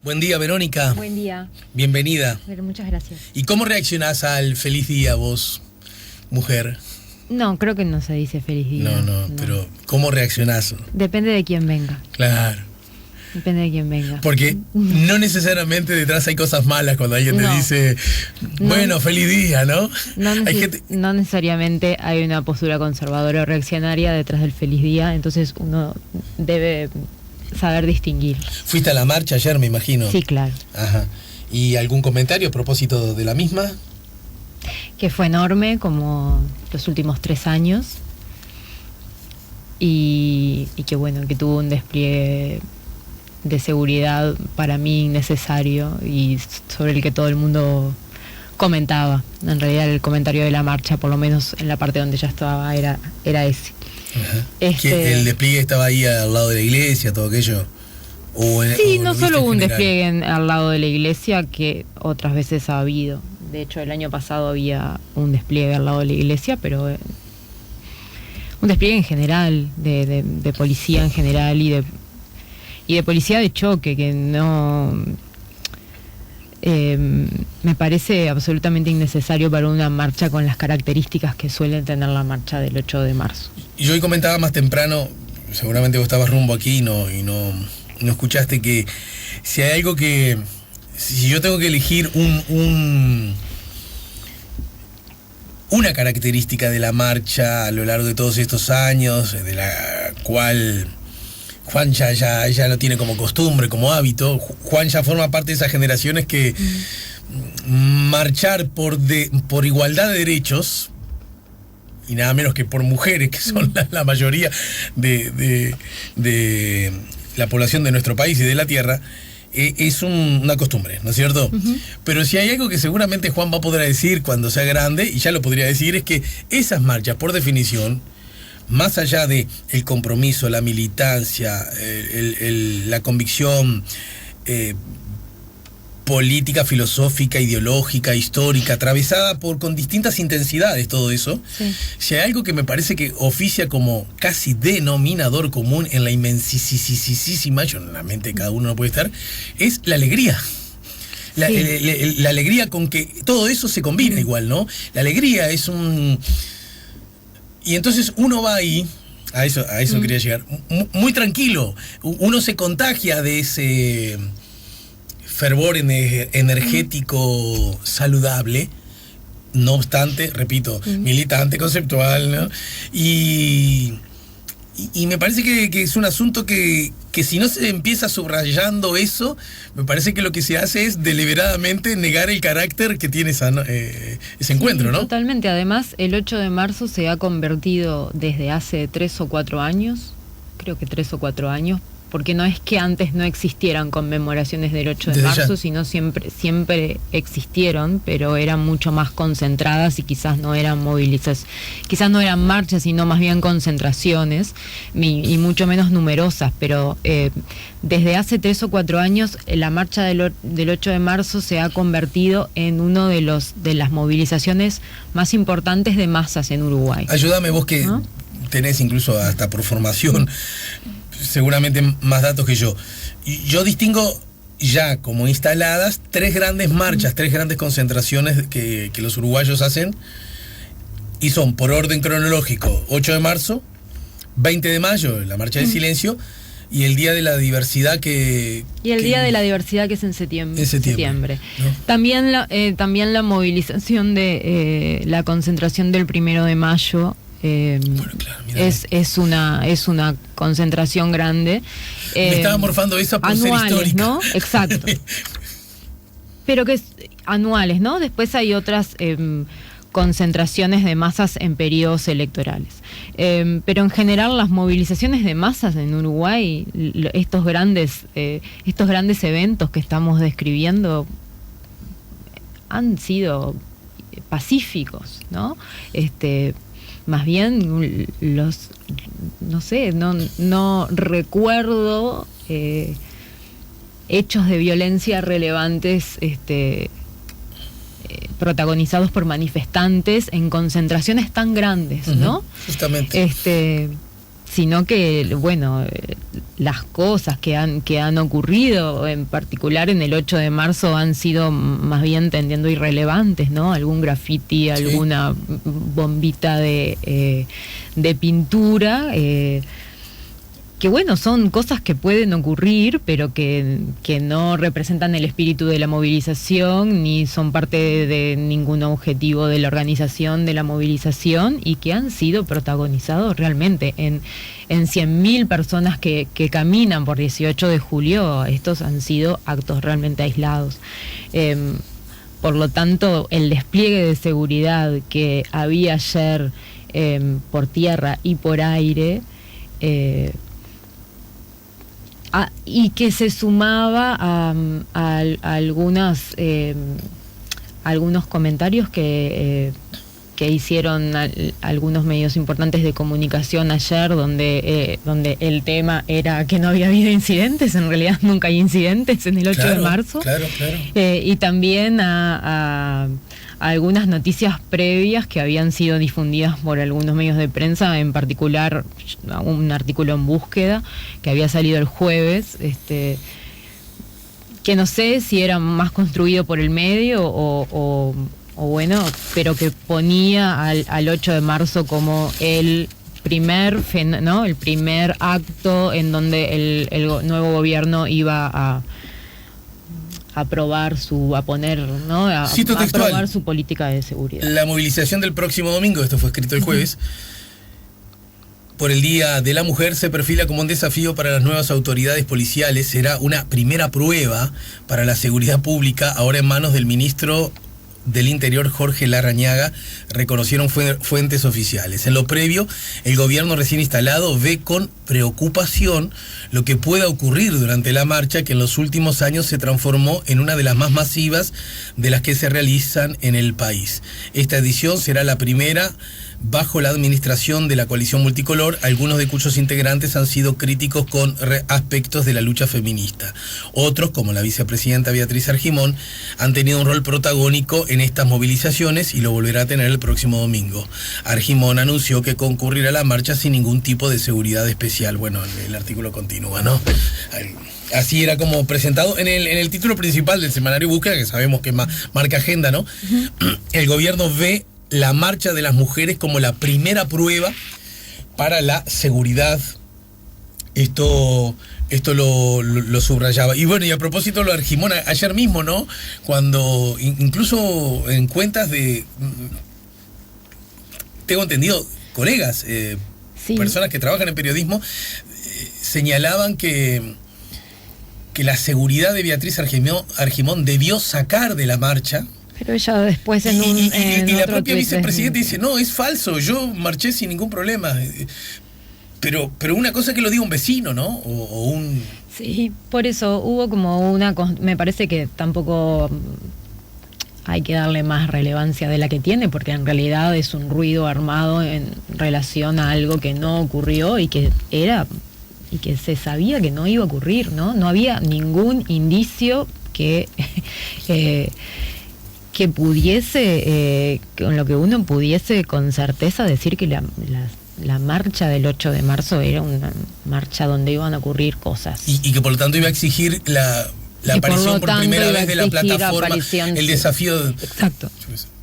Buen día, Verónica. Buen día. Bienvenida. Pero muchas gracias. ¿Y cómo reaccionás al feliz día vos, mujer? No, creo que no se dice feliz día. No, pero ¿cómo reaccionás? Depende de quién venga. Claro. Depende de quién venga. Porque no necesariamente detrás hay cosas malas cuando alguien te dice, bueno, no, feliz día, ¿no? No necesariamente hay una postura conservadora o reaccionaria detrás del feliz día, entonces uno debe saber distinguir. ¿Fuiste a la marcha ayer, me imagino? Sí, claro. Ajá. ¿Y algún comentario a propósito de la misma? Que fue enorme, como los últimos 3 años, y que bueno, que tuvo un despliegue de seguridad para mí innecesario y sobre el que todo el mundo comentaba. En realidad el comentario de la marcha, por lo menos en la parte donde ya estaba, era ese. Ajá. ¿Que el despliegue estaba ahí al lado de la iglesia, todo aquello? Sí, no solo hubo un despliegue al lado de la iglesia, que otras veces ha habido. De hecho, el año pasado había un despliegue al lado de la iglesia, pero un despliegue en general, de policía en general y de policía de choque, que no me parece absolutamente innecesario para una marcha con las características que suele tener la marcha del 8 de marzo. Y yo hoy comentaba más temprano, seguramente vos estabas rumbo aquí y no escuchaste, que si hay algo que, si yo tengo que elegir una característica de la marcha a lo largo de todos estos años, de la cual Juan ya lo tiene como costumbre, como hábito. Juan ya forma parte de esas generaciones que marchar por igualdad de derechos, y nada menos que por mujeres, que son la mayoría de la población de nuestro país y de la tierra, es una costumbre, ¿no es cierto? Pero si hay algo que seguramente Juan va a poder decir cuando sea grande, y ya lo podría decir, es que esas marchas, por definición, más allá de el compromiso, la militancia, la convicción política, filosófica, ideológica, histórica, atravesada con distintas intensidades, todo eso, sí. Si hay algo que me parece que oficia como casi denominador común en la inmensísima, yo en la mente de cada uno no puede estar, es la alegría. La alegría con que todo eso se combina igual, ¿no? La alegría es un... Y entonces uno va ahí, a eso quería llegar, muy tranquilo, uno se contagia de ese fervor energético saludable, no obstante, repito, militante, conceptual, ¿no? Y me parece que es un asunto que si no se empieza subrayando eso, me parece que lo que se hace es deliberadamente negar el carácter que tiene ese encuentro, ¿no? Totalmente. Además, el 8 de marzo se ha convertido desde hace 3 o 4 años, creo que 3 o 4 años, porque no es que antes no existieran conmemoraciones del 8 de marzo, sino siempre existieron, pero eran mucho más concentradas y quizás no eran quizás no eran marchas, sino más bien concentraciones, y mucho menos numerosas, pero desde hace 3 o 4 años la marcha del 8 de marzo se ha convertido en uno de las movilizaciones más importantes de masas en Uruguay. Ayúdame vos que tenés incluso hasta por formación seguramente más datos que yo. Yo distingo ya como instaladas 3 grandes marchas, 3 grandes concentraciones que los uruguayos hacen, y son por orden cronológico: 8 de marzo, 20 de mayo, la marcha del silencio, y el Día de la Diversidad Día de la Diversidad, que es en septiembre. ¿No? También la movilización de la concentración del 1 de mayo. Bueno, claro, es una concentración grande. Me estaba morfando esa por anuales, ser histórica, ¿no? Exacto. Pero que es anuales, ¿no? Después hay otras concentraciones de masas en periodos electorales. Pero en general las movilizaciones de masas en Uruguay, estos grandes eventos que estamos describiendo, han sido pacíficos, ¿no? Más bien no recuerdo hechos de violencia relevantes protagonizados por manifestantes en concentraciones tan grandes, ¿no? Justamente. sino que, bueno, las cosas que han ocurrido, en particular en el 8 de marzo, han sido más bien tendiendo irrelevantes, ¿no? Algún graffiti, alguna bombita de pintura, que bueno, son cosas que pueden ocurrir, pero que no representan el espíritu de la movilización, ni son parte de ningún objetivo de la organización de la movilización, y que han sido protagonizados realmente en 100.000 personas que caminan por 18 de julio. Estos han sido actos realmente aislados. Por lo tanto, el despliegue de seguridad que había ayer por tierra y por aire, y que se sumaba a algunos comentarios que hicieron algunos medios importantes de comunicación ayer, donde el tema era que no había habido incidentes. En realidad nunca hay incidentes en el 8 de marzo. Claro. Y también a algunas noticias previas que habían sido difundidas por algunos medios de prensa, en particular un artículo en Búsqueda que había salido el jueves, que no sé si era más construido por el medio o bueno, pero que ponía al 8 de marzo como el primer acto en donde el nuevo gobierno iba a aprobar aprobar su política de seguridad. La movilización del próximo domingo, esto fue escrito el jueves, por el Día de la Mujer, se perfila como un desafío para las nuevas autoridades policiales. Será una primera prueba para la seguridad pública, ahora en manos del ministro del Interior, Jorge Larrañaga, reconocieron fuentes oficiales. En lo previo, el gobierno recién instalado ve con preocupación lo que pueda ocurrir durante la marcha, que en los últimos años se transformó en una de las más masivas de las que se realizan en el país. Esta edición será la primera bajo la administración de la coalición multicolor, algunos de cuyos integrantes han sido críticos con aspectos de la lucha feminista. Otros, como la vicepresidenta Beatriz Argimón, han tenido un rol protagónico en estas movilizaciones y lo volverá a tener el próximo domingo. Argimón anunció que concurrirá a la marcha sin ningún tipo de seguridad especial. Bueno, el artículo continúa, ¿no? Así era como presentado en el título principal del semanario Búsqueda, que sabemos que marca agenda, ¿no? El gobierno ve la marcha de las mujeres como la primera prueba para la seguridad. Esto lo subrayaba. Y bueno, y a propósito lo de Argimón, ayer mismo, ¿no? Cuando incluso en cuentas de, tengo entendido, colegas, personas que trabajan en periodismo, señalaban que la seguridad de Beatriz Argimón debió sacar de la marcha. Pero ella después y la propia vicepresidenta dice, no, es falso, yo marché sin ningún problema. Pero una cosa es que lo diga un vecino, ¿no? Sí, por eso hubo como me parece que tampoco hay que darle más relevancia de la que tiene, porque en realidad es un ruido armado en relación a algo que no ocurrió y que se sabía que no iba a ocurrir, ¿no? No había ningún indicio que pudiese, con lo que uno pudiese con certeza decir que la marcha del 8 de marzo era una marcha donde iban a ocurrir cosas. Y que por lo tanto iba a exigir la aparición por primera vez de la plataforma, el desafío. Exacto.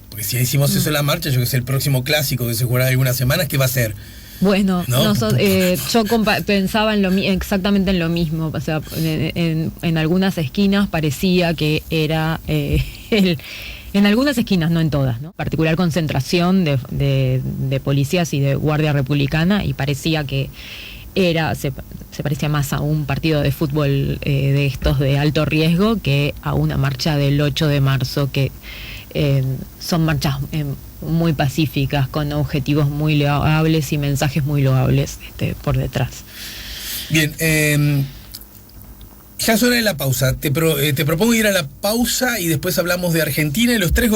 Porque si hicimos eso en la marcha, yo que sé, el próximo clásico que se jugará algunas semanas, ¿qué va a ser? Bueno, ¿no? Yo pensaba exactamente en lo mismo. O sea, en algunas esquinas parecía que era en algunas esquinas, no en todas, ¿no? Particular concentración de policías y de Guardia Republicana, y parecía que se parecía más a un partido de fútbol de estos de alto riesgo que a una marcha del 8 de marzo, que son marchas muy pacíficas, con objetivos muy loables y mensajes muy loables por detrás. Bien, ya es hora de la pausa. Te propongo ir a la pausa y después hablamos de Argentina y los 3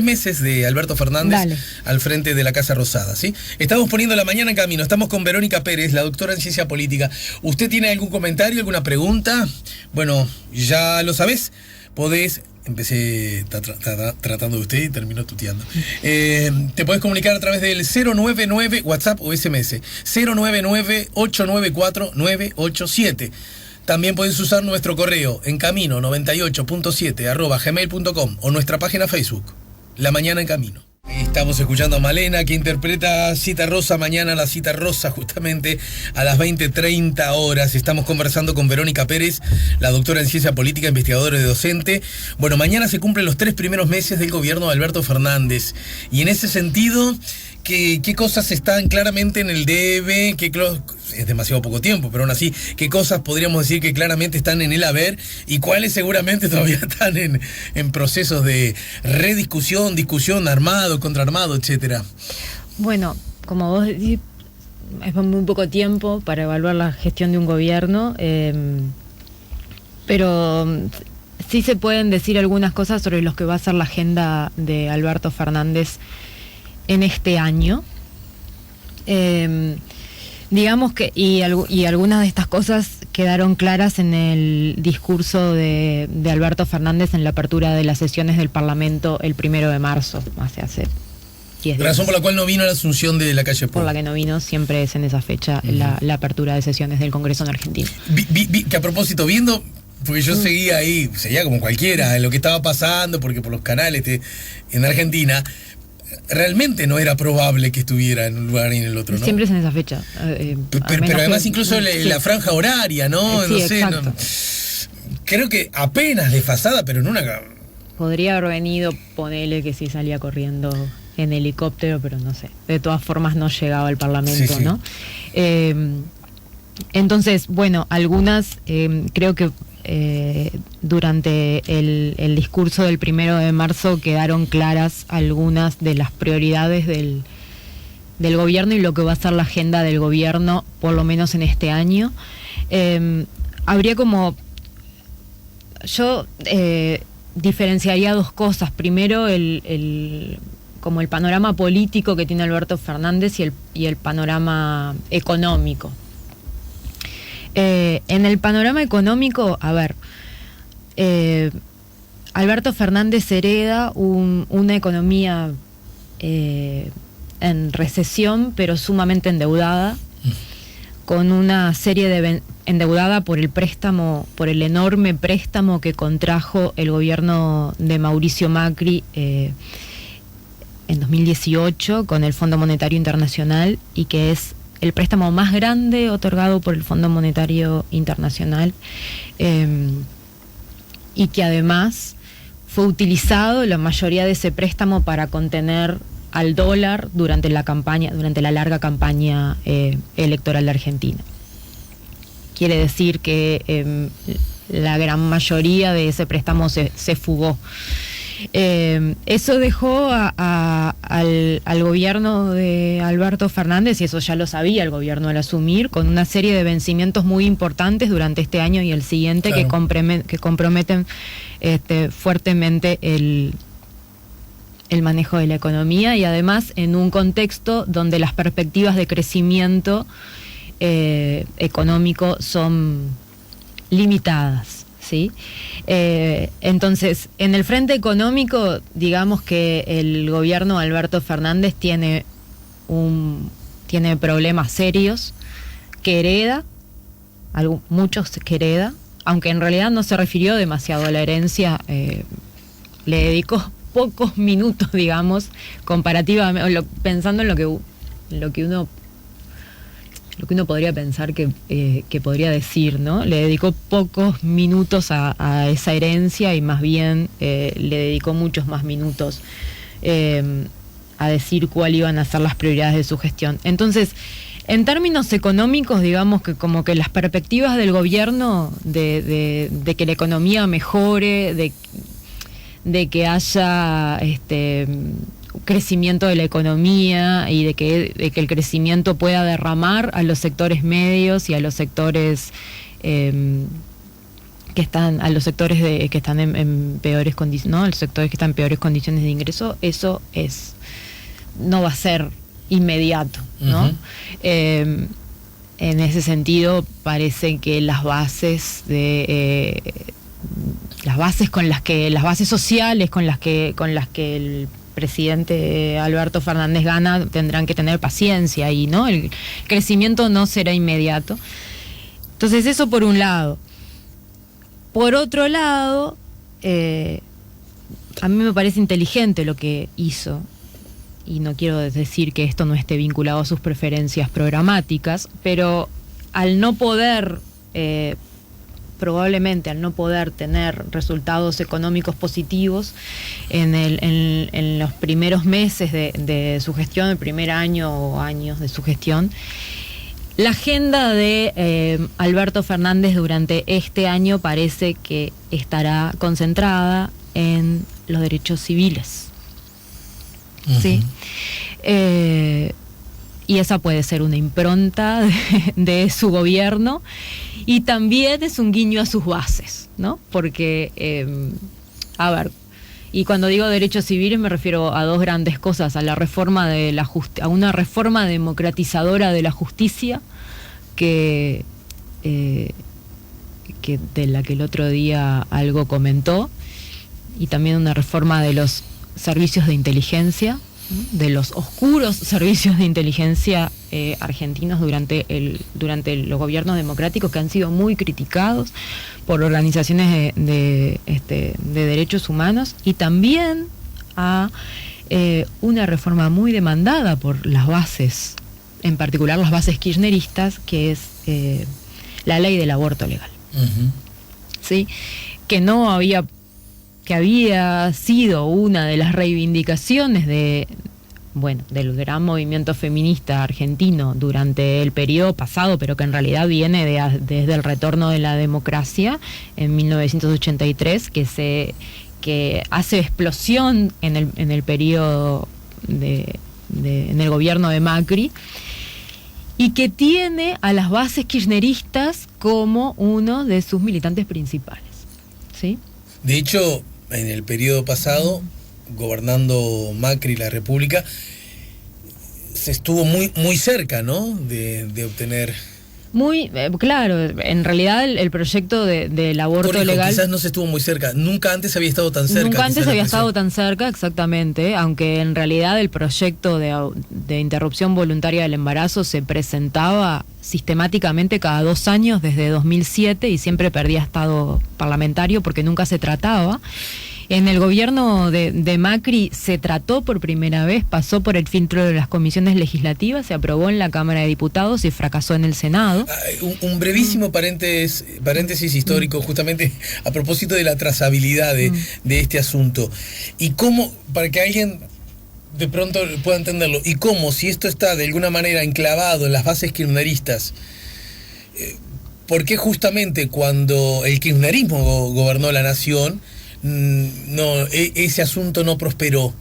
meses de Alberto Fernández al frente de la Casa Rosada, ¿sí? Estamos poniendo la mañana en camino. Estamos con Verónica Pérez, la doctora en Ciencia Política. ¿Usted tiene algún comentario, alguna pregunta? Bueno, ya lo sabés. Podés Empecé tratando de usted y terminó tuteando. Te podés comunicar a través del 099 WhatsApp o SMS 099-894-987. También puedes usar nuestro correo encamino98.7 @gmail.com o nuestra página Facebook, La Mañana en Camino. Estamos escuchando a Malena, que interpreta Cita Rosa. Mañana la Cita Rosa, justamente a las 20:30 horas. Estamos conversando con Verónica Pérez, la doctora en Ciencia Política, investigadora y docente. Bueno, mañana se cumplen los 3 primeros meses del gobierno de Alberto Fernández. Y en ese sentido, ¿qué cosas están claramente en el debe? Es demasiado poco tiempo, pero aún así, ¿qué cosas podríamos decir que claramente están en el haber y cuáles seguramente todavía están en procesos de rediscusión, discusión, armado, contraarmado, etcétera? Bueno, como vos decís, es muy poco tiempo para evaluar la gestión de un gobierno, pero sí se pueden decir algunas cosas sobre lo que va a ser la agenda de Alberto Fernández en este año. Digamos que, y algunas de estas cosas quedaron claras en el discurso de Alberto Fernández en la apertura de las sesiones del Parlamento el 1 de marzo, hace 10 días. Razón por la cual no vino a la asunción de la calle Pou. Por la que no vino, siempre es en esa fecha la apertura de sesiones del Congreso en Argentina. Que a propósito, viendo, porque yo seguía como cualquiera, en lo que estaba pasando, porque por los canales en Argentina, realmente no era probable que estuviera en un lugar y en el otro, ¿no? Siempre es en esa fecha. Pero además incluso la franja horaria, ¿no? Sí, no sé, exacto. Creo que apenas desfasada, pero en una... Podría haber venido, ponele que sí salía corriendo en helicóptero, pero no sé. De todas formas no llegaba al Parlamento, sí. ¿No? Entonces, bueno, algunas creo que durante el discurso del 1 de marzo quedaron claras algunas de las prioridades del gobierno y lo que va a ser la agenda del gobierno, por lo menos en este año. Habría yo diferenciaría dos cosas. Primero, como el panorama político que tiene Alberto Fernández y el panorama económico. En el panorama económico, Alberto Fernández hereda una economía en recesión, pero sumamente endeudada, con una serie endeudada por el enorme préstamo que contrajo el gobierno de Mauricio Macri en 2018 con el Fondo Monetario Internacional, y que es el préstamo más grande otorgado por el Fondo Monetario Internacional, y que además fue utilizado la mayoría de ese préstamo para contener al dólar durante la larga campaña electoral de Argentina. Quiere decir que la gran mayoría de ese préstamo se fugó. Eso dejó al gobierno de Alberto Fernández, y eso ya lo sabía el gobierno al asumir, con una serie de vencimientos muy importantes durante este año y el siguiente, claro, que comprometen fuertemente el manejo de la economía, y además en un contexto donde las perspectivas de crecimiento económico son limitadas, ¿sí? Entonces, en el frente económico, digamos que el gobierno de Alberto Fernández tiene problemas serios que hereda, muchos que hereda, aunque en realidad no se refirió demasiado a la herencia, le dedicó pocos minutos, digamos, comparativamente, pensando en lo que uno podría pensar que podría decir, ¿no? Le dedicó pocos minutos a esa herencia, y más bien le dedicó muchos más minutos a decir cuáles iban a ser las prioridades de su gestión. Entonces, en términos económicos, digamos que como que las perspectivas del gobierno de que la economía mejore, de que haya crecimiento de la economía, y de que el crecimiento pueda derramar a los sectores medios y a los sectores que están en peores condiciones, ¿no? Los sectores que están en peores condiciones de ingreso, eso no va a ser inmediato, ¿no? Uh-huh. En ese sentido, parece que las bases las bases sociales con las que el presidente Alberto Fernández gana tendrán que tener paciencia y no el crecimiento no será inmediato. Entonces eso por un lado. Por otro lado, a mí me parece inteligente lo que hizo, y no quiero decir que esto no esté vinculado a sus preferencias programáticas, pero al no poder, probablemente al no poder tener resultados económicos positivos en los primeros meses de su gestión, el primer año o años de su gestión, la agenda de Alberto Fernández durante este año parece que estará concentrada en los derechos civiles. Uh-huh. ¿Sí? Y esa puede ser una impronta de su gobierno, y también es un guiño a sus bases, ¿no? Porque, a ver, y cuando digo derechos civiles me refiero a dos grandes cosas: a la reforma a una reforma democratizadora de la justicia que de la que el otro día algo comentó, y también una reforma de los servicios de inteligencia, de los oscuros servicios de inteligencia argentinos durante los gobiernos democráticos, que han sido muy criticados por organizaciones de derechos humanos, y también a una reforma muy demandada por las bases, en particular las bases kirchneristas, que es la ley del aborto legal. Uh-huh. ¿Sí? Que había sido una de las reivindicaciones del gran movimiento feminista argentino durante el periodo pasado, pero que en realidad viene desde el retorno de la democracia en 1983, que hace explosión en el periodo en el gobierno de Macri, y que tiene a las bases kirchneristas como uno de sus militantes principales, ¿sí? De hecho, en el periodo pasado, gobernando Macri la República, se estuvo muy, muy cerca, ¿no?, de obtener... Muy, claro, en realidad el proyecto del aborto legal... Quizás no se estuvo muy cerca, nunca antes había estado tan cerca. Nunca antes había estado tan cerca, exactamente, aunque en realidad el proyecto de interrupción voluntaria del embarazo se presentaba sistemáticamente cada 2 años desde 2007 y siempre perdía estado parlamentario porque nunca se trataba. En el gobierno de Macri se trató por primera vez, pasó por el filtro de las comisiones legislativas, se aprobó en la Cámara de Diputados y fracasó en el Senado. Un brevísimo paréntesis histórico, justamente a propósito de la trazabilidad de este asunto. Y cómo, para que alguien de pronto pueda entenderlo, y cómo, si esto está de alguna manera enclavado en las bases kirchneristas, ¿por qué justamente cuando el kirchnerismo gobernó la nación, ese asunto no prosperó?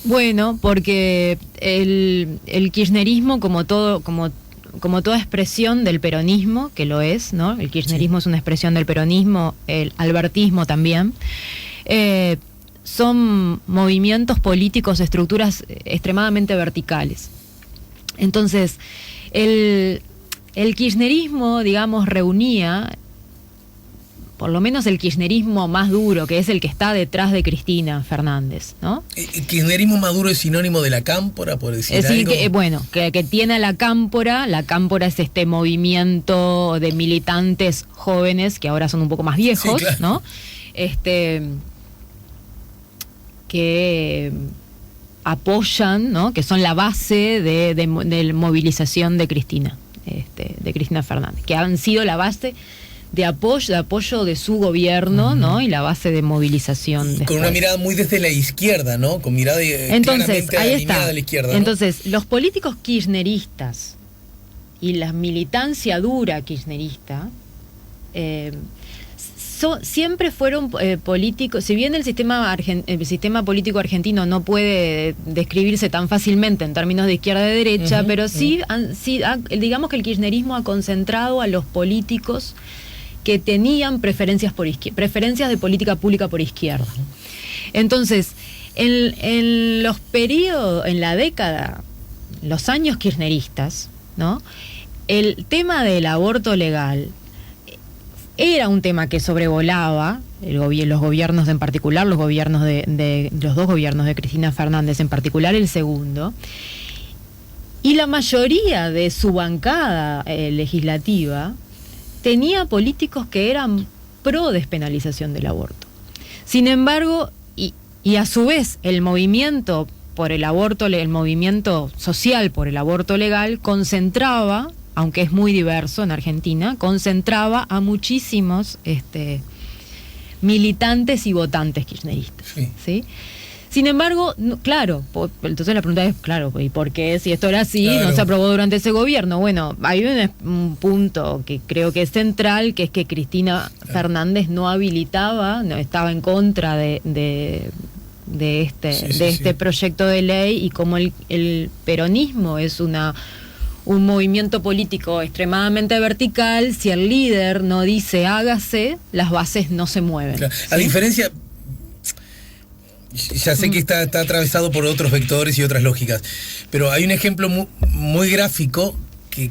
Bueno, porque el kirchnerismo, como toda expresión del peronismo, que lo es, ¿no? El kirchnerismo sí. Es una expresión del peronismo, el albertismo también, son movimientos políticos, estructuras extremadamente verticales. Entonces, el kirchnerismo, digamos, reunía, por lo menos el kirchnerismo más duro, que es el que está detrás de Cristina Fernández, ¿no? ¿El kirchnerismo más duro es sinónimo de la cámpora, por decir algo? Que tiene a la cámpora es este movimiento de militantes jóvenes, que ahora son un poco más viejos, sí, claro, ¿no? Que apoyan, ¿no?, que son la base de movilización de Cristina Fernández, que han sido la base de apoyo de su gobierno, ¿no?, y la base de movilización. Con después una mirada muy desde la izquierda, ¿no? Con mirada claramente alineada de la izquierda, ¿no? Entonces, los políticos kirchneristas y la militancia dura kirchnerista siempre fueron políticos. Si bien el sistema político argentino no puede describirse tan fácilmente en términos de izquierda y derecha, pero digamos que el kirchnerismo ha concentrado a los políticos que tenían preferencias de política pública por izquierda. Entonces, en la década, los años kirchneristas, ¿no?, el tema del aborto legal era un tema que sobrevolaba los gobiernos en particular, los dos gobiernos de Cristina Fernández, en particular el segundo, y la mayoría de su bancada legislativa tenía políticos que eran pro despenalización del aborto. Sin embargo, y a su vez el movimiento por el aborto, el movimiento social por el aborto legal concentraba, aunque es muy diverso en Argentina, concentraba a muchísimos militantes y votantes kirchneristas. ¿Sí? Sin embargo, claro, entonces la pregunta es, claro, ¿y por qué si esto era así, no se aprobó durante ese gobierno? Bueno, hay un punto que creo que es central, que es que Cristina Fernández no habilitaba, no estaba en contra de este proyecto de ley, y como el peronismo es un movimiento político extremadamente vertical, si el líder no dice hágase, las bases no se mueven. Claro. ¿Sí? A diferencia, ya sé que está atravesado por otros vectores y otras lógicas, pero hay un ejemplo muy gráfico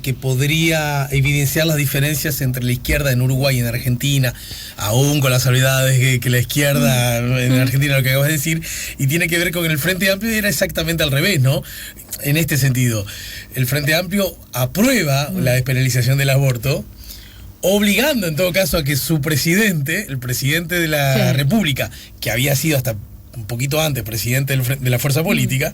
que podría evidenciar las diferencias entre la izquierda en Uruguay y en Argentina, aún con las salvedades que la izquierda en Argentina, lo que acabas de decir, y tiene que ver con el Frente Amplio. Era exactamente al revés, ¿no? En este sentido, el Frente Amplio aprueba la despenalización del aborto, obligando en todo caso a que su presidente, el presidente de la República, que había sido hasta un poquito antes presidente de la fuerza política,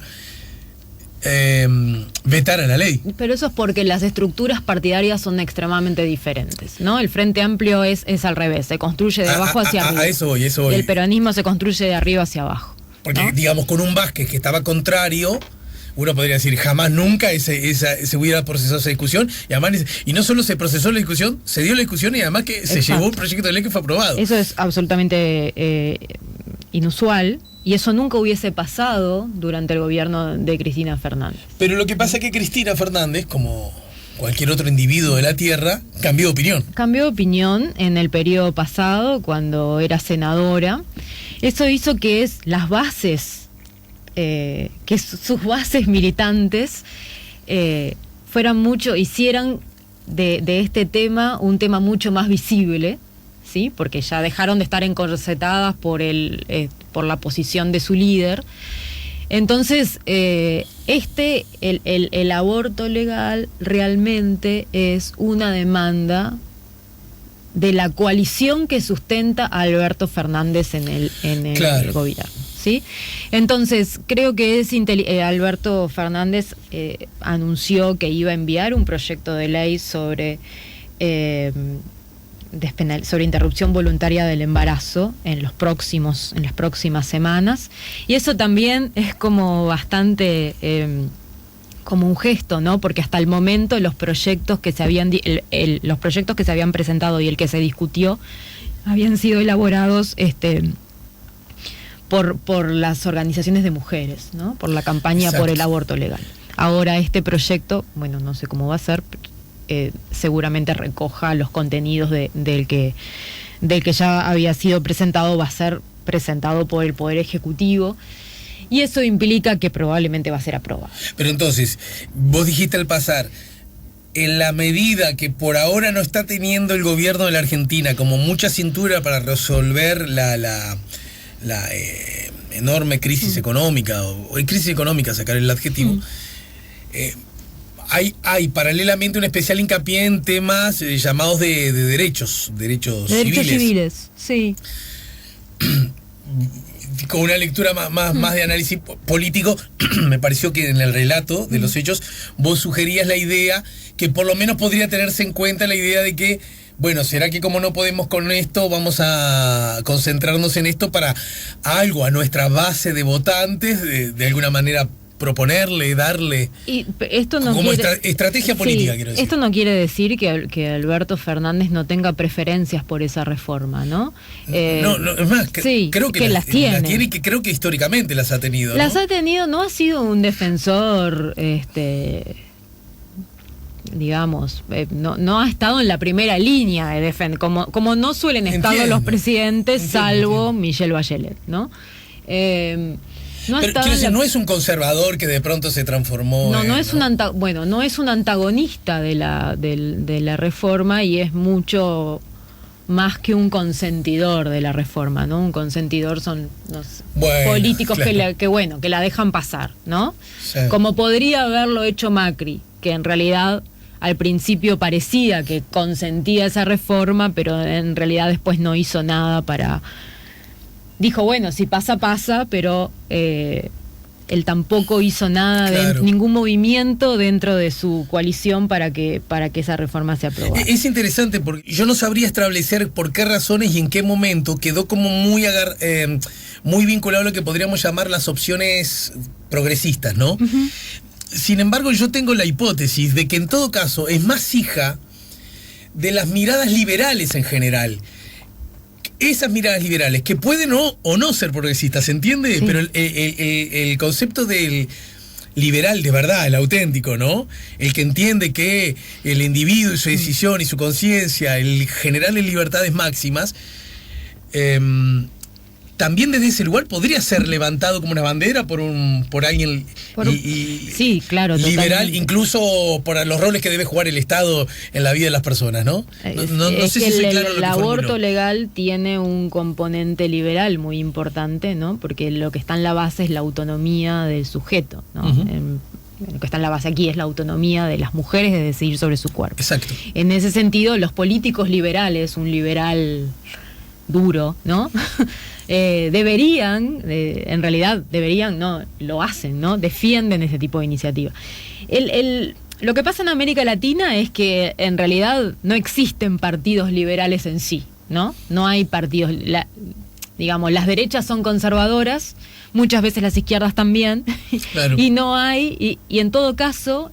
vetara la ley. Pero eso es porque las estructuras partidarias son extremadamente diferentes, ¿no? El Frente Amplio es al revés, se construye de abajo hacia arriba. A eso voy. Y el peronismo se construye de arriba hacia abajo, ¿no? Porque, digamos, con un Vázquez que estaba contrario, uno podría decir, jamás nunca se hubiera procesado esa discusión, y no solo se procesó la discusión, se dio la discusión, y además que se llevó un proyecto de ley que fue aprobado. Eso es absolutamente inusual, y eso nunca hubiese pasado durante el gobierno de Cristina Fernández. Pero lo que pasa es que Cristina Fernández, como cualquier otro individuo de la tierra, cambió de opinión. Cambió de opinión en el periodo pasado, cuando era senadora. Eso hizo que las bases, que sus bases militantes hicieran de este tema un tema mucho más visible, ¿sí? Porque ya dejaron de estar encorsetadas por la posición de su líder. Entonces, el aborto legal realmente es una demanda de la coalición que sustenta a Alberto Fernández en el gobierno, ¿sí? Entonces, creo que Alberto Fernández anunció que iba a enviar un proyecto de ley sobre interrupción voluntaria del embarazo en las próximas semanas, y eso también es como bastante como un gesto, ¿no? Porque hasta el momento los proyectos que se habían presentado y el que se discutió habían sido elaborados por las organizaciones de mujeres, ¿no? Por la campaña por el aborto legal. Ahora este proyecto, bueno, no sé cómo va a ser, seguramente recoja los contenidos del que ya había sido presentado, va a ser presentado por el Poder Ejecutivo, y eso implica que probablemente va a ser aprobado. Pero entonces, vos dijiste al pasar, en la medida que por ahora no está teniendo el gobierno de la Argentina como mucha cintura para resolver la enorme crisis económica, o crisis económica, sacar el adjetivo, hay paralelamente un especial hincapié en temas llamados de derechos civiles, sí. Con una lectura más de análisis político, me pareció que en el relato de los hechos vos sugerías la idea que por lo menos podría tenerse en cuenta la idea de que, bueno, ¿será que como no podemos con esto, vamos a concentrarnos en esto para algo a nuestra base de votantes, de alguna manera proponerle, darle, y esto no como estrategia política, quiero decir? Esto no quiere decir que Alberto Fernández no tenga preferencias por esa reforma, ¿no? No, es más, creo que las tiene, y que creo que históricamente las ha tenido. Las ha tenido, no ha sido un defensor, digamos, no ha estado en la primera línea de defensa, como no suelen estar los presidentes, salvo Michelle Bachelet, ¿no? Pero quiero decir, no es un conservador que de pronto se transformó. No es un antagonista de la reforma, y es mucho más que un consentidor de la reforma, ¿no? Un consentidor son los políticos claro, que la dejan pasar, ¿no? Sí. Como podría haberlo hecho Macri, que en realidad al principio parecía que consentía esa reforma, pero en realidad después no hizo nada para... Dijo, bueno, si pasa, pasa, pero él tampoco hizo nada, claro, ningún movimiento dentro de su coalición para que esa reforma se aprobara. Es interesante porque yo no sabría establecer por qué razones y en qué momento quedó como muy vinculado a lo que podríamos llamar las opciones progresistas, ¿no? Uh-huh. Sin embargo, yo tengo la hipótesis de que en todo caso es más hija de las miradas liberales en general. Esas miradas liberales, que pueden o no ser progresistas, ¿se entiende? Sí. Pero el concepto del liberal de verdad, el auténtico, ¿no? El que entiende que el individuo y su decisión y su conciencia, el generarle libertades máximas, también desde ese lugar podría ser levantado como una bandera por alguien sí, claro, liberal, totalmente. Incluso por los roles que debe jugar el Estado en la vida de las personas, ¿no? No sé si soy claro. El aborto legal tiene un componente liberal muy importante, ¿no? Porque lo que está en la base es la autonomía del sujeto, ¿no? Uh-huh. Lo que está en la base aquí es la autonomía de las mujeres de decidir sobre su cuerpo. Exacto. En ese sentido, los políticos liberales, un liberal duro, ¿no? En realidad deberían, no, lo hacen, ¿no? Defienden ese tipo de iniciativa. Lo que pasa en América Latina es que en realidad no existen partidos liberales en sí, ¿no? No hay partidos, digamos, las derechas son conservadoras, muchas veces las izquierdas también, claro. Y no hay, y en todo caso,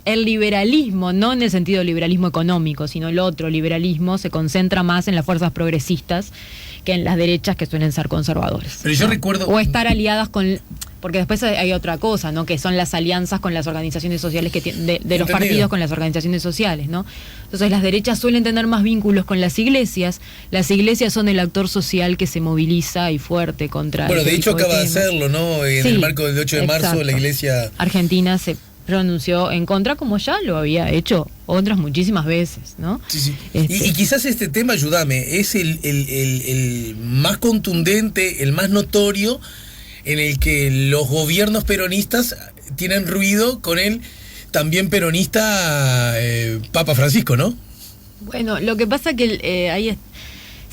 el liberalismo, no en el sentido del liberalismo económico, sino el otro liberalismo, se concentra más en las fuerzas progresistas que en las derechas, que suelen ser conservadores. Pero yo recuerdo... O estar aliadas con... Porque después hay otra cosa, ¿no? Que son las alianzas con las organizaciones sociales de los partidos con las organizaciones sociales, ¿no? Entonces las derechas suelen tener más vínculos con las iglesias. Las iglesias son el actor social que se moviliza y fuerte contra... Bueno, de hecho acaba de hacerlo, ¿no? En el marco del 8 de marzo, la iglesia... Argentina se pronunció en contra, como ya lo había hecho otras muchísimas veces, ¿no? Sí, sí. Y quizás este tema, ayúdame, es el más contundente, el más notorio, en el que los gobiernos peronistas tienen ruido con el también peronista Papa Francisco, ¿no? Bueno, lo que pasa que ahí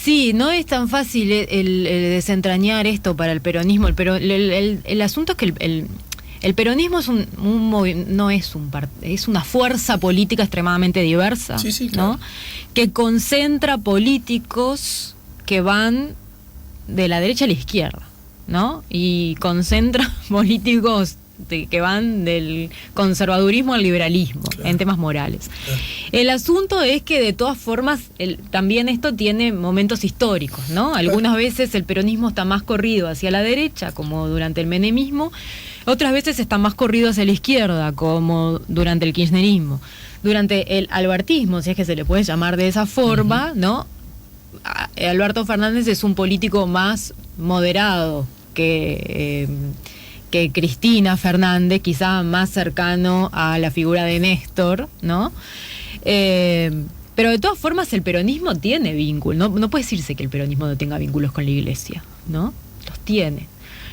sí, no es tan fácil el desentrañar esto para el peronismo, pero el asunto es que el peronismo es es una fuerza política extremadamente diversa, sí, claro. ¿no? Que concentra políticos que van de la derecha a la izquierda, ¿no? Y concentra políticos que van del conservadurismo al liberalismo, claro, en temas morales. Claro. El asunto es que de todas formas también esto tiene momentos históricos, ¿no? Algunas veces el peronismo está más corrido hacia la derecha, como durante el menemismo, otras veces está más corrido hacia la izquierda, como durante el kirchnerismo. Durante el albertismo, si es que se le puede llamar de esa forma, uh-huh, ¿no? Alberto Fernández es un político más moderado que Cristina Fernández, quizá más cercano a la figura de Néstor, ¿no? Pero de todas formas el peronismo tiene vínculos, no puede decirse que el peronismo no tenga vínculos con la iglesia, ¿no? Los tiene.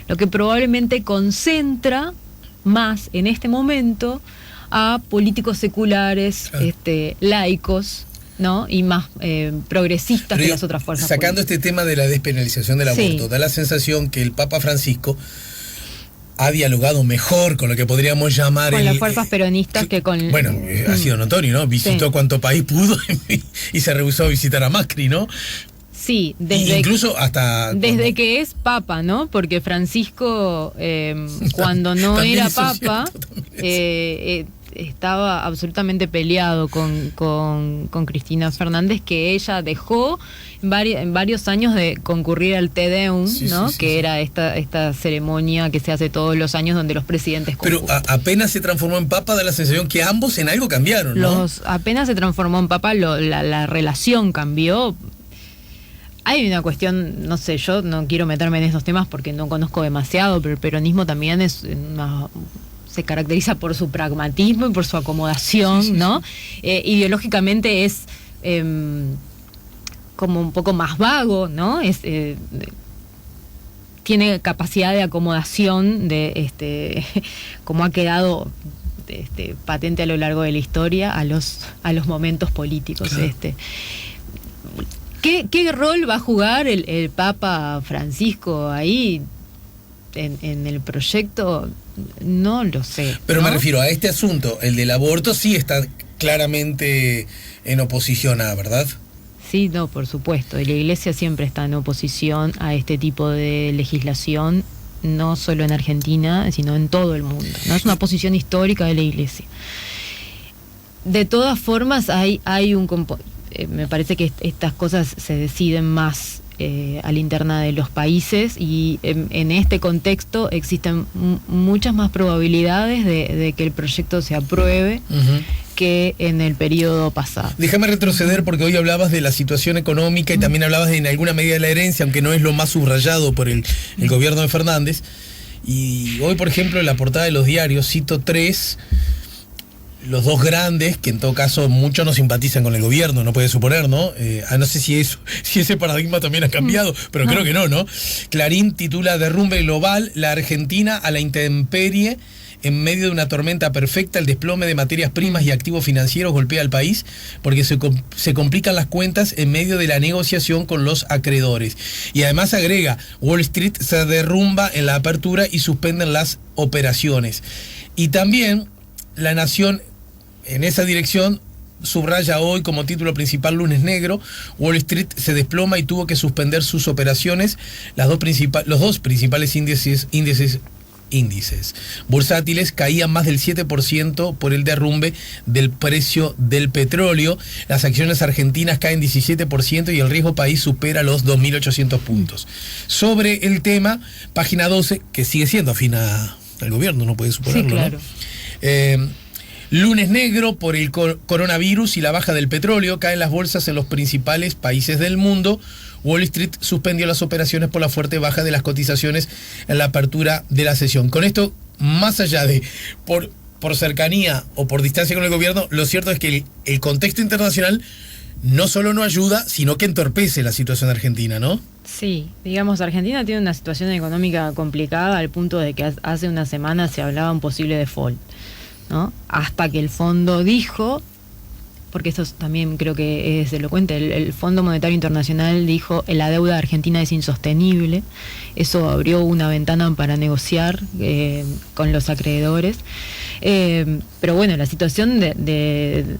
Lo que probablemente concentra más en este momento a políticos seculares, claro, laicos, ¿no? Y más progresistas que las otras fuerzas sacando políticas. Este tema de la despenalización del aborto, sí, da la sensación que el Papa Francisco ha dialogado mejor con lo que podríamos llamar con las fuerzas peronistas que con... Bueno, ha sido notorio, ¿no? Visitó, sí, cuanto país pudo y se rehusó a visitar a Macri, ¿no? Sí, incluso hasta... Desde que es papa, ¿no? Porque Francisco, cuando no era papa, estaba absolutamente peleado con Cristina Fernández, que ella dejó en varios años de concurrir al Te Deum, sí, ¿no? Sí, que era esta ceremonia que se hace todos los años donde los presidentes concurren. Pero apenas se transformó en papa, da la sensación que ambos en algo cambiaron, ¿no? Apenas se transformó en papa, la relación cambió. Hay una cuestión, no sé, yo no quiero meterme en esos temas porque no conozco demasiado, pero el peronismo también se caracteriza por su pragmatismo y por su acomodación, sí, sí, ¿no? Sí. Ideológicamente es como un poco más vago, ¿no? Tiene capacidad de acomodación de como ha quedado patente a lo largo de la historia a los momentos políticos. Claro. ¿Qué rol va a jugar el Papa Francisco ahí en el proyecto? No lo sé. Pero ¿no? Me refiero a este asunto, el del aborto sí está claramente en oposición a, ¿verdad? Sí, no, por supuesto. Y la Iglesia siempre está en oposición a este tipo de legislación, no solo en Argentina, sino en todo el mundo, ¿no? Es una posición histórica de la Iglesia. De todas formas, hay me parece que estas cosas se deciden más a la interna de los países, y en este contexto existen muchas más probabilidades de que el proyecto se apruebe que en el periodo pasado. Déjame retroceder, porque hoy hablabas de la situación económica y también hablabas en alguna medida de la herencia, aunque no es lo más subrayado por el gobierno de Fernández. Y hoy, por ejemplo, en la portada de los diarios cito tres, los dos grandes, que en todo caso muchos no simpatizan con el gobierno, no puede suponer, ¿no? No sé si ese paradigma también ha cambiado, pero creo que no. Clarín titula "Derrumbe global, la Argentina a la intemperie. En medio de una tormenta perfecta, el desplome de materias primas y activos financieros golpea al país porque se complican las cuentas en medio de la negociación con los acreedores". Y además agrega, Wall Street se derrumba en la apertura y suspenden las operaciones. Y también La Nación, en esa dirección, subraya hoy como título principal "Lunes negro, Wall Street se desploma y tuvo que suspender sus operaciones". Los dos principales índices bursátiles caían más del 7% por el derrumbe del precio del petróleo. Las acciones argentinas caen 17% y el riesgo país supera los 2.800 puntos. Sobre el tema, página 12, que sigue siendo afina al gobierno, no puede suponerlo, sí, claro, ¿no? Lunes negro por el coronavirus y la baja del petróleo. Caen las bolsas en los principales países del mundo. Wall Street suspendió las operaciones por la fuerte baja de las cotizaciones en la apertura de la sesión. Con esto, más allá de por cercanía o por distancia con el gobierno, lo cierto es que el contexto internacional no solo no ayuda, sino que entorpece la situación argentina, ¿no? Sí, digamos, Argentina tiene una situación económica complicada al punto de que hace una semana se hablaba un posible default, ¿no? Hasta que el fondo dijo, porque esto también creo que es elocuente, el Fondo Monetario Internacional dijo que la deuda argentina es insostenible. Eso abrió una ventana para negociar con los acreedores. Pero bueno, la situación de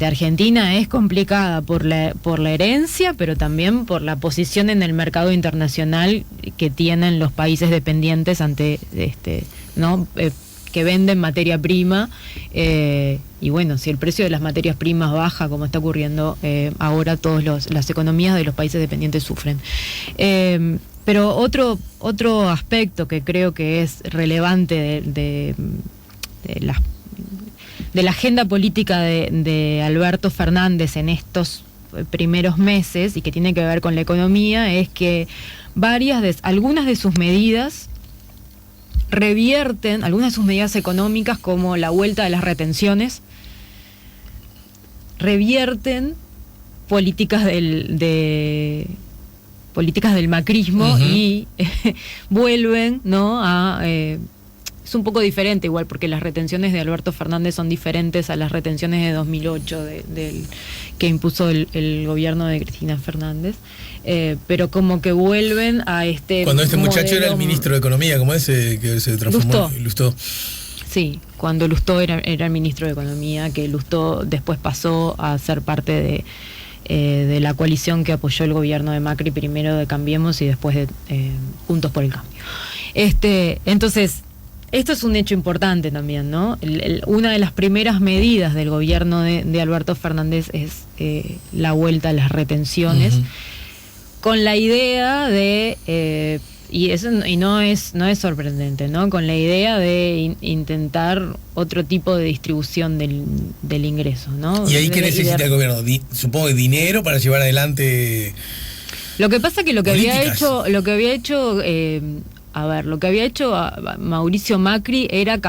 Argentina es complicada por la herencia, pero también por la posición en el mercado internacional que tienen los países dependientes ante ¿no? Que venden materia prima, y bueno, si el precio de las materias primas baja, como está ocurriendo ahora, las economías de los países dependientes sufren. Pero otro aspecto que creo que es relevante de la agenda política de Alberto Fernández en estos primeros meses, y que tiene que ver con la economía, es que algunas de sus medidas revierten, algunas de sus medidas económicas, como la vuelta de las retenciones, revierten políticas del macrismo, y vuelven, ¿no? Es un poco diferente igual, porque las retenciones de Alberto Fernández son diferentes a las retenciones de 2008 que impuso el gobierno de Cristina Fernández, pero como que vuelven a cuando este muchacho era el ministro de Economía, como ese que se transformó. Lustó. Sí, cuando Lustó era el ministro de Economía, que Lustó después pasó a ser parte de la coalición que apoyó el gobierno de Macri, primero de Cambiemos y después de Juntos por el Cambio. Entonces, esto es un hecho importante también, ¿no? Una de las primeras medidas del gobierno de Alberto Fernández es la vuelta a las retenciones, con la idea de, y no es sorprendente, ¿no? Con la idea de intentar otro tipo de distribución del ingreso, ¿no? ¿Y ahí qué necesita el gobierno? Supongo que dinero para llevar adelante. Lo que pasa que lo que había hecho Mauricio Macri era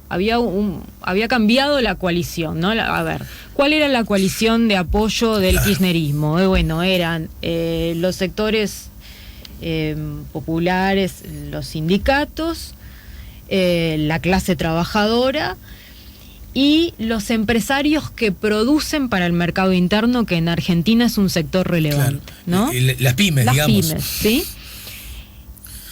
había cambiado la coalición, ¿no? A ver, ¿cuál era la coalición de apoyo del kirchnerismo? Bueno, eran los sectores populares, los sindicatos, la clase trabajadora y los empresarios que producen para el mercado interno, que en Argentina es un sector relevante, ¿no? Las pymes, digamos. Las pymes, ¿sí?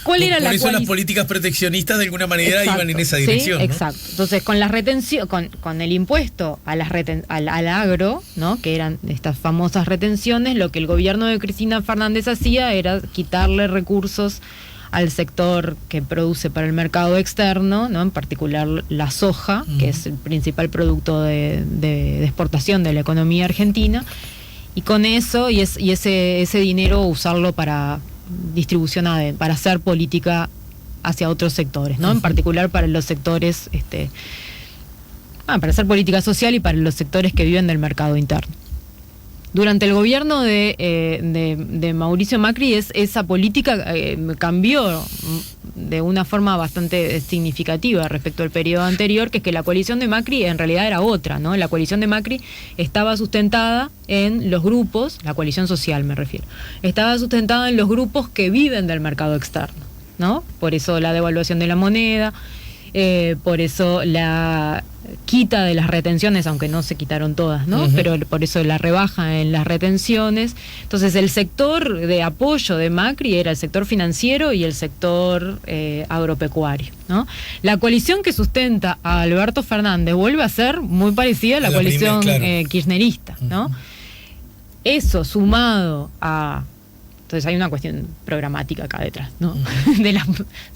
¿Cuál era por eso las políticas proteccionistas de alguna manera iban en esa dirección, ¿sí? ¿no? Exacto. Entonces, con la retención, con el impuesto a al agro, ¿no? Que eran estas famosas retenciones, lo que el gobierno de Cristina Fernández hacía era quitarle recursos al sector que produce para el mercado externo, ¿no? En particular la soja, que es el principal producto de exportación de la economía argentina, y con eso y ese dinero usarlo para distribución para hacer política hacia otros sectores, ¿no? En particular para los sectores, para hacer política social y para los sectores que viven del mercado interno. Durante el gobierno de Mauricio Macri esa política cambió de una forma bastante significativa respecto al periodo anterior, que es que la coalición de Macri en realidad era otra, ¿no? La coalición de Macri estaba sustentada en los grupos, la coalición social me refiero, estaba sustentada en los grupos que viven del mercado externo, ¿no? Por eso la devaluación de la moneda, por eso la quita de las retenciones, aunque no se quitaron todas, ¿no? Pero por eso la rebaja en las retenciones. Entonces el sector de apoyo de Macri era el sector financiero y el sector agropecuario, ¿no? La coalición que sustenta a Alberto Fernández vuelve a ser muy parecida a la coalición kirchnerista, ¿no? Eso sumado a... Entonces hay una cuestión programática acá detrás, ¿no?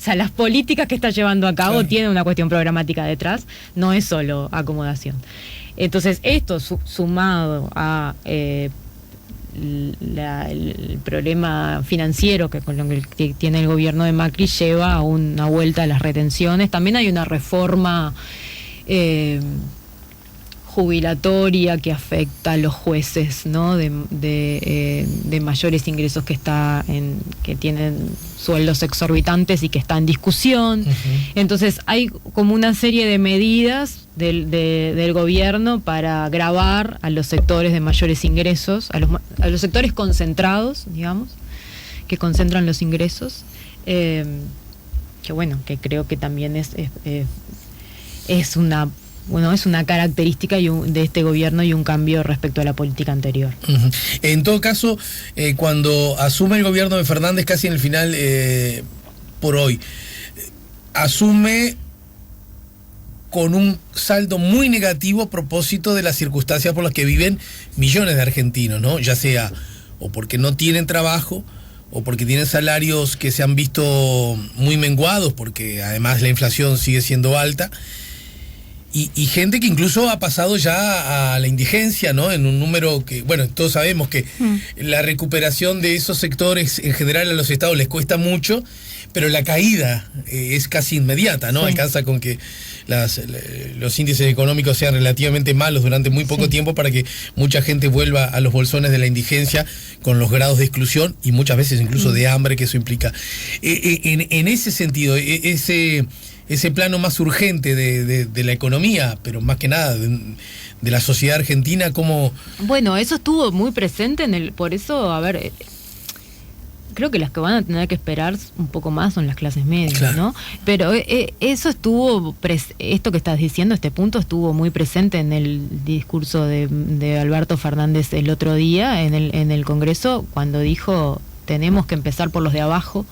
Las políticas que está llevando a cabo tienen una cuestión programática detrás, no es solo acomodación. Entonces esto sumado a el problema financiero que con lo que tiene el gobierno de Macri lleva a una vuelta a las retenciones. También hay una reforma jubilatoria que afecta a los jueces, ¿no? de mayores ingresos que tienen sueldos exorbitantes y que está en discusión. Entonces hay como una serie de medidas del gobierno para gravar a los sectores de mayores ingresos, a los sectores concentrados, digamos, que concentran los ingresos, que que creo que también es una característica de este gobierno y un cambio respecto a la política anterior. En todo caso, cuando asume el gobierno de Fernández, casi en el final, por hoy, asume con un saldo muy negativo a propósito de las circunstancias por las que viven millones de argentinos, ¿no? Ya sea o porque no tienen trabajo, o porque tienen salarios que se han visto muy menguados, porque además la inflación sigue siendo alta, y gente que incluso ha pasado ya a la indigencia, ¿no? En un número que, todos sabemos que la recuperación de esos sectores en general a los estados les cuesta mucho, pero la caída es casi inmediata, ¿no? Sí. Alcanza con que los índices económicos sean relativamente malos durante muy poco tiempo para que mucha gente vuelva a los bolsones de la indigencia con los grados de exclusión y muchas veces incluso de hambre que eso implica. En ese sentido, ese plano más urgente de la economía, pero más que nada de la sociedad argentina, ¿cómo? Bueno, eso estuvo muy presente por eso, creo que las que van a tener que esperar un poco más son las clases medias, claro, ¿no? Pero eso esto que estás diciendo, este punto estuvo muy presente en el discurso de Alberto Fernández el otro día en el Congreso, cuando dijo, tenemos que empezar por los de abajo,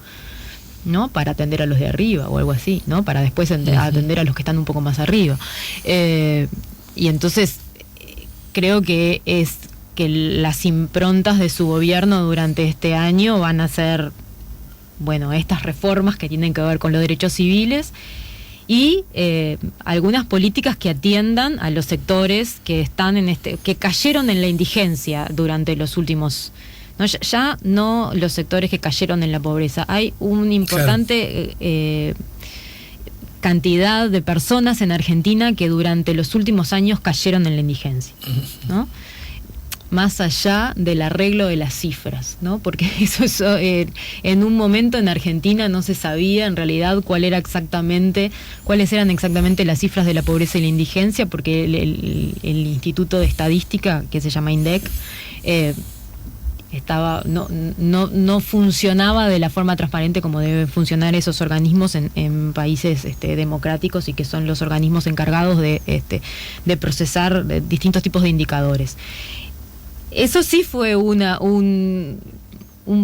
¿no? Para atender a los de arriba o algo así, ¿no? Para después atender a los que están un poco más arriba. Y entonces creo que las improntas de su gobierno durante este año van a ser, estas reformas que tienen que ver con los derechos civiles y algunas políticas que atiendan a los sectores que están que cayeron en la indigencia durante los últimos. No, ya no los sectores que cayeron en la pobreza. Hay una importante cantidad de personas en Argentina que durante los últimos años cayeron en la indigencia, ¿no? más allá del arreglo de las cifras, ¿no? Porque eso en un momento en Argentina no se sabía en realidad cuáles eran exactamente las cifras de la pobreza y la indigencia, porque el Instituto de Estadística, que se llama INDEC, no funcionaba de la forma transparente como deben funcionar esos organismos en países democráticos, y que son los organismos encargados de procesar distintos tipos de indicadores. Eso sí fue un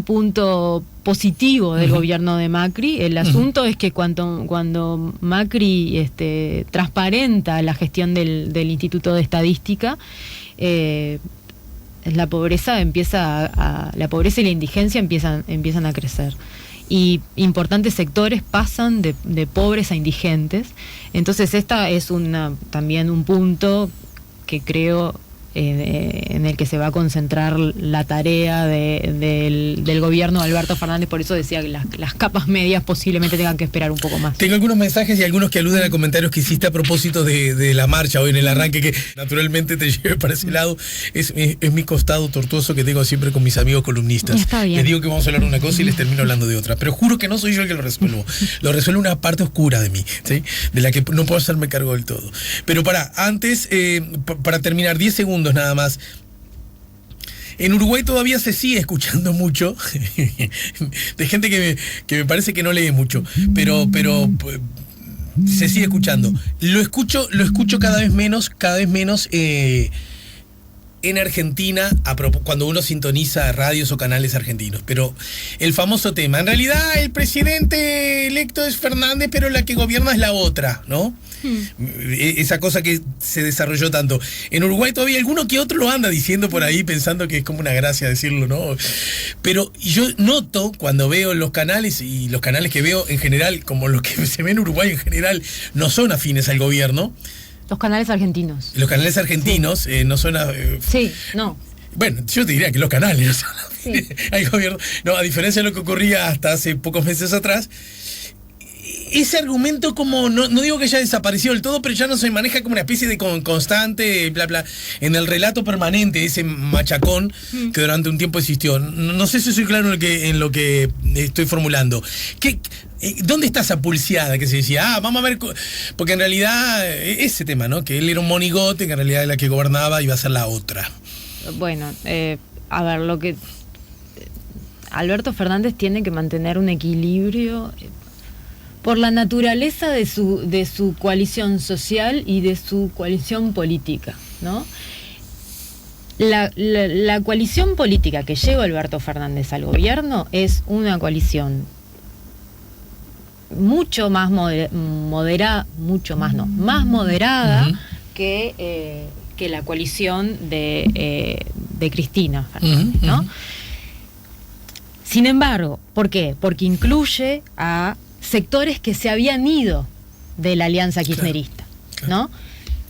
punto positivo del gobierno de Macri. El asunto es que cuando Macri transparenta la gestión del Instituto de Estadística, la pobreza y la indigencia empiezan a crecer, y importantes sectores pasan de pobres a indigentes. Entonces esta es también un punto que creo en el que se va a concentrar la tarea del gobierno de Alberto Fernández. Por eso decía que las capas medias posiblemente tengan que esperar un poco más. Tengo algunos mensajes y algunos que aluden a comentarios que hiciste a propósito de la marcha hoy en el arranque, que naturalmente te lleve para ese lado. Es mi costado tortuoso que tengo siempre con mis amigos columnistas. Está bien. Les digo que vamos a hablar de una cosa y les termino hablando de otra, pero juro que no soy yo el que lo resuelvo. Lo resuelve una parte oscura de mí, ¿sí? De la que no puedo hacerme cargo del todo. Pero para terminar, 10 segundos nada más. En Uruguay todavía se sigue escuchando mucho de gente que me parece que no lee mucho, pero se sigue escuchando. Lo escucho cada vez menos en Argentina, cuando uno sintoniza radios o canales argentinos. Pero el famoso tema, en realidad el presidente electo es Fernández, pero la que gobierna es la otra, ¿no? Esa cosa que se desarrolló tanto. En Uruguay todavía alguno que otro lo anda diciendo por ahí, pensando que es como una gracia decirlo, ¿no? Pero yo noto cuando veo los canales, y los canales que veo en general, como los que se ven en Uruguay en general, no son afines al gobierno. Los canales argentinos. Los canales argentinos sí. No son... sí, no. Bueno, yo te diría que los canales no son afines al gobierno. No, a diferencia de lo que ocurría hasta hace pocos meses atrás, ese argumento no digo que ya desapareció del todo, pero ya no se maneja como una especie de constante, bla, bla, en el relato permanente, ese machacón que durante un tiempo existió. No sé si soy claro en lo que estoy formulando. ¿Dónde está esa pulseada que se decía, vamos a ver? Porque en realidad, ese tema, ¿no? Que él era un monigote, que en realidad la que gobernaba iba a ser la otra. Bueno, a ver, Alberto Fernández tiene que mantener un equilibrio por la naturaleza de su coalición social y de su coalición política, ¿no? La coalición política que lleva Alberto Fernández al gobierno es una coalición mucho más moderada que la coalición de Cristina Fernández, ¿no? Sin embargo, ¿por qué? Porque incluye a sectores que se habían ido de la alianza kirchnerista, ¿no?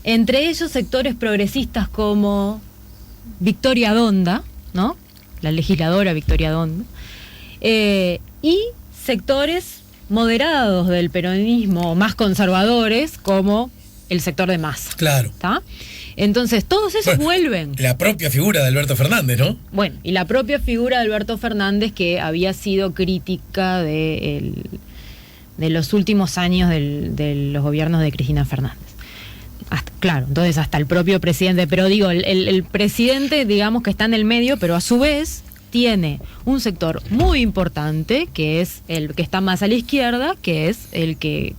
Entre ellos sectores progresistas como Victoria Donda, ¿no? La legisladora Victoria Donda, y sectores moderados del peronismo, más conservadores, como el sector de Massa. Claro. ¿Está? Entonces, todos esos vuelven. La propia figura de Alberto Fernández, ¿no? Bueno, y la propia figura de Alberto Fernández, que había sido crítica de los últimos años de los gobiernos de Cristina Fernández. Claro, entonces hasta el propio presidente, pero digo, el presidente, digamos que está en el medio, pero a su vez tiene un sector muy importante, que es el que está más a la izquierda, que es el que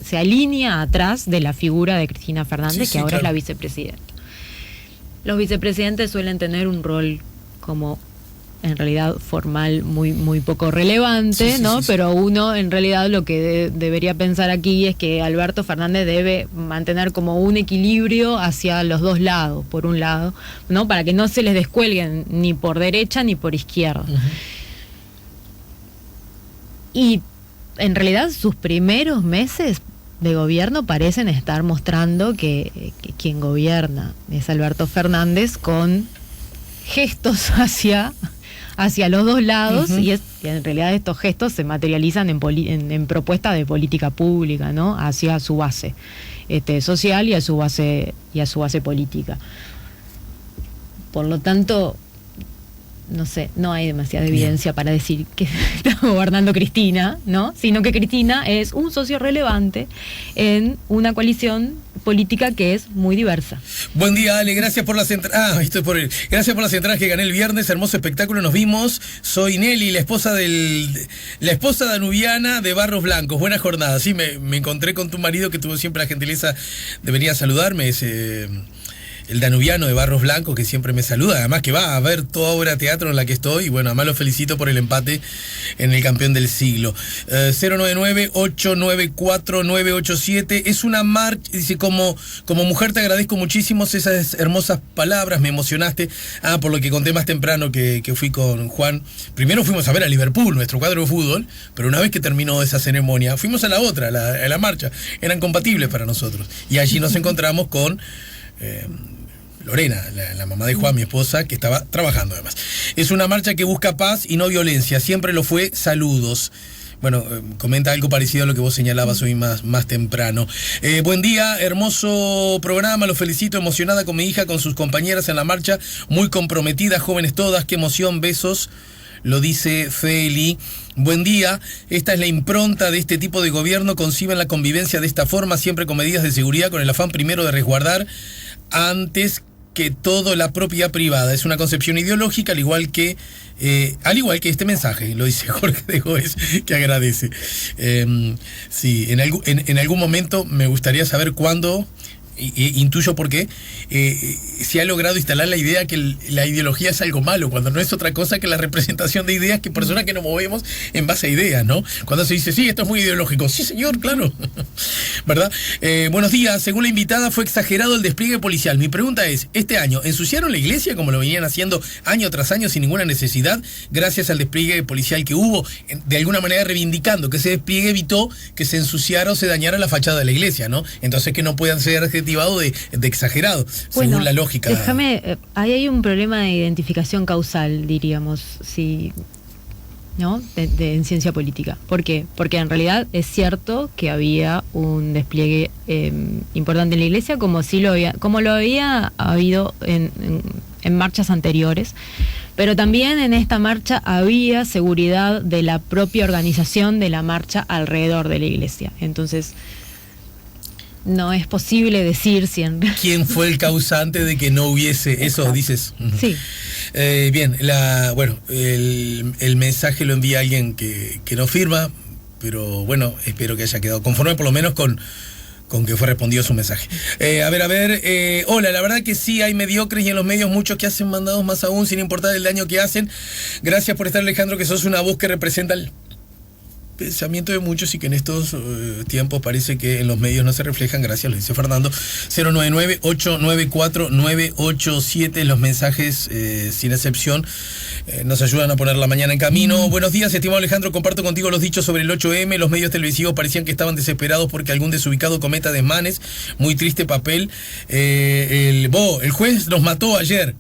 se alinea atrás de la figura de Cristina Fernández, que ahora es la vicepresidenta. Los vicepresidentes suelen tener un rol como en realidad formal muy poco relevante, ¿no? Pero uno en realidad lo que debería pensar aquí es que Alberto Fernández debe mantener como un equilibrio hacia los dos lados, por un lado, ¿no? Para que no se les descuelguen ni por derecha ni por izquierda. Y en realidad sus primeros meses de gobierno parecen estar mostrando que quien gobierna es Alberto Fernández, con gestos hacia los dos lados, y en realidad estos gestos se materializan en propuestas de política pública, ¿no? Hacia su base social y a su base política. Por lo tanto, no sé, no hay demasiada evidencia para decir que está gobernando Cristina, ¿no? Sino que Cristina es un socio relevante en una coalición política que es muy diversa. Buen día, Ale, gracias por las entradas. Gracias por las entradas que gané el viernes, hermoso espectáculo, nos vimos. Soy Nelly, la esposa danubiana de Barros Blancos. Buena jornada. Sí, me encontré con tu marido que tuvo siempre la gentileza de venir a saludarme, el danubiano de Barros Blancos, que siempre me saluda, además que va a ver toda obra de teatro en la que estoy, y bueno, además lo felicito por el empate en el campeón del siglo. 099-894-987, es una marcha, dice, como mujer te agradezco muchísimo esas hermosas palabras, me emocionaste, por lo que conté más temprano que fui con Juan, primero fuimos a ver a Liverpool, nuestro cuadro de fútbol, pero una vez que terminó esa ceremonia, fuimos a la otra, a la marcha, eran compatibles para nosotros, y allí nos encontramos con Lorena, la mamá de Juan, mi esposa, que estaba trabajando además. Es una marcha que busca paz y no violencia, siempre lo fue, saludos. Bueno, comenta algo parecido a lo que vos señalabas hoy más temprano. Buen día, hermoso programa, los felicito, emocionada con mi hija, con sus compañeras en la marcha, muy comprometidas, jóvenes todas, qué emoción, besos. Lo dice Feli. Buen día, esta es la impronta de este tipo de gobierno, conciben la convivencia de esta forma, siempre con medidas de seguridad, con el afán primero de resguardar antes que todo la propiedad privada. Es una concepción ideológica, al igual que este mensaje, lo dice Jorge de Goes, que agradece. Sí, en algún momento me gustaría saber cuándo, intuyo por qué, se ha logrado instalar la idea que la ideología es algo malo, cuando no es otra cosa que la representación de ideas, que personas que nos movemos en base a ideas, ¿no? Cuando se dice, sí, esto es muy ideológico, sí señor, claro, ¿verdad? Buenos días, según la invitada fue exagerado el despliegue policial. Mi pregunta es, ¿este año ensuciaron la iglesia como lo venían haciendo año tras año sin ninguna necesidad, gracias al despliegue policial que hubo, de alguna manera reivindicando que ese despliegue evitó que se ensuciara o se dañara la fachada de la iglesia, ¿no? Entonces que no puedan ser adjetivado de exagerado, bueno, según la lógica. Déjame, ahí hay un problema de identificación causal, diríamos, sí, ¿no? En ciencia política. ¿Por qué? Porque en realidad es cierto que había un despliegue importante en la iglesia, como lo había habido en marchas anteriores, pero también en esta marcha había seguridad de la propia organización de la marcha alrededor de la iglesia. Entonces, no es posible decir ¿quién fue el causante de que no hubiese eso? Exacto. Dices. Sí. Bien, el mensaje lo envía alguien que no firma, pero bueno, espero que haya quedado conforme por lo menos con que fue respondido su mensaje. Hola, la verdad que sí, hay mediocres y en los medios muchos que hacen mandados, más aún sin importar el daño que hacen. Gracias por estar, Alejandro, que sos una voz que representa el pensamiento de muchos y que en estos tiempos parece que en los medios no se reflejan. Gracias, lo dice Fernando. 099-894-987, los mensajes sin excepción nos ayudan a poner la mañana en camino. Buenos días, estimado Alejandro, comparto contigo los dichos sobre el 8M. Los medios televisivos parecían que estaban desesperados porque algún desubicado cometa desmanes. Muy triste papel. El juez nos mató ayer.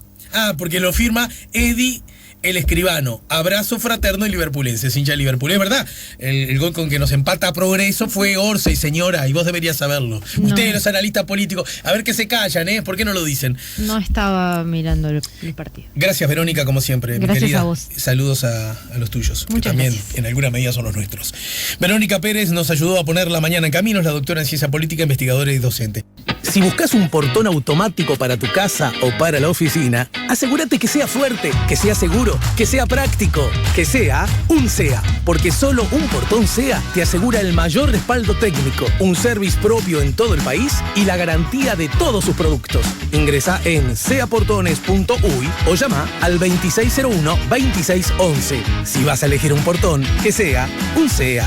Porque lo firma Eddie el Escribano. Abrazo fraterno y liverpulense, hincha de Liverpool. Es verdad, el gol con que nos empata Progreso fue Orsay, señora, y vos deberías saberlo. No. Ustedes, los analistas políticos, a ver que se callan, ¿eh? ¿Por qué no lo dicen? No estaba mirando el partido. Gracias, Verónica, como siempre. Gracias, mi querida. A vos. Saludos a los tuyos, muchas que también gracias. En alguna medida son los nuestros. Verónica Pérez nos ayudó a poner la mañana en camino, es la doctora en ciencia política, investigadora y docente. Si buscas un portón automático para tu casa o para la oficina, asegúrate que sea fuerte, que sea seguro, que sea práctico, que sea un SEA, porque solo un portón SEA te asegura el mayor respaldo técnico, un service propio en todo el país y la garantía de todos sus productos. Ingresa en seaportones.uy o llama al 2601-2611. Si vas a elegir un portón, que sea un SEA.